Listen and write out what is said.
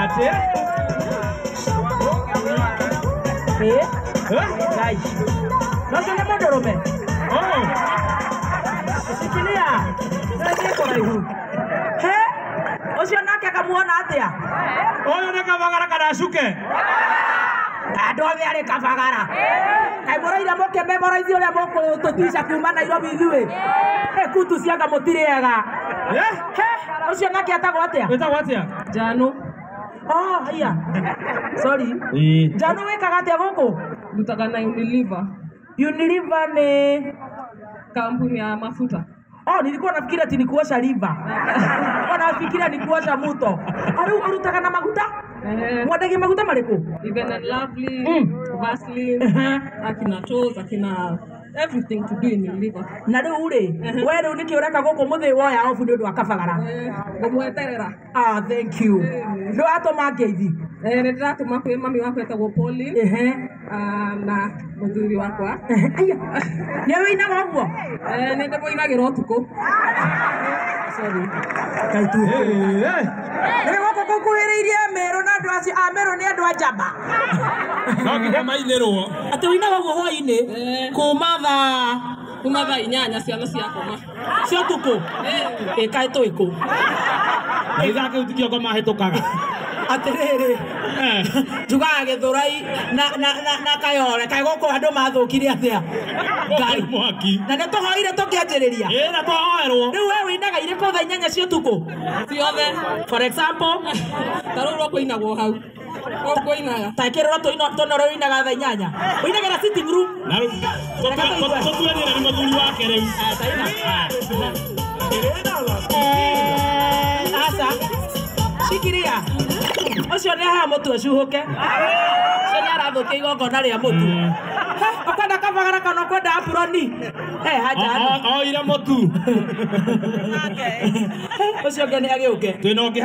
Ate? Guys. Nasa na modorome? Oh. Sikilia. Nasa ko raihu. He? Ocio nake akamuona atia? Oyo nekavagara kana acuke. Andũ othe arĩ kabagara. Kaĩ mũraira mũke memorize ũrĩa mũkũtũtisha kuma Nairobi ithuĩ. Kutu cianga mũtirĩega. Ũcio nake atagwo atĩa? Wĩtagwo atĩa? Njano. Oh, haya. Sorry. Njano wĩkaga atĩa gũkũ? Ndutaga na Unilever. Unilever ni kampuni ya mafuta. Oh, nilikuwa nafikiria ati ni kuosha liver. Nilikuwa nafikiria ni kuosha muto. Ari unarutaka na maguta? Mwadagi maguta mariko? Even and Lovely, Vaseline, akina Toes, akina everything to do in your liver. Na rĩu rĩ, we rĩu nĩkĩ ũreka gũkũ mũthĩ woya ofu nĩ ũndũ wa kabagara? Ngũmweterera. Ah, thank you. Nĩ watũma ngeithi? Nĩ ndĩratũma kwĩ mami wakwa etagwo Pauline. Na mũthuri wakwa. Aya. Nĩ wĩinaga ũguo? Nĩ ndĩmũinagĩra ũtukũ. Sorry. Kaitu. Nĩ gũkũ gũkuhĩrĩirie Meru na andũ acio a Meru nĩ andũ a njamba. No nginya mainĩrwo. Atĩ wĩinaga ũguo hwaĩ-inĩ? Kuma thaa 8 ciana ciakoma. Cia ũtukũ? Kaĩ twĩkũ? Ithaa kĩu ti kĩongo mahĩtũkaga. Atĩrĩrĩ. Njugaga Gĩthũrai na Kayore. Kaĩ gũkũ andũ mathũkire atĩa? Ngai mwaki. Na nĩ tũhoire tũkĩanjĩrĩria. Na twahoerwo. Rĩu we wĩinaga irĩkũ thaa 8 cia ũtukũ? Ciothe. For example? Tarũrwo kũinagwo hau. Kũinaga. Ta kĩrora tũnoro wĩinaga thaa 8. Wĩinagĩra sitting room. Na rĩu tũtuanĩra nĩ mũthuri wake rĩu. Asa. Shikiria. Ũcio nĩ aha mũtu ũcuhũke. Ũcio nĩ arathũkia igongona rĩa mũtu. Ũkwenda kabagara kana ũkwenda apuroni? Haja. Oire mũtu. Ũcio ũngĩ nĩ agĩũke. Twĩna ũngĩ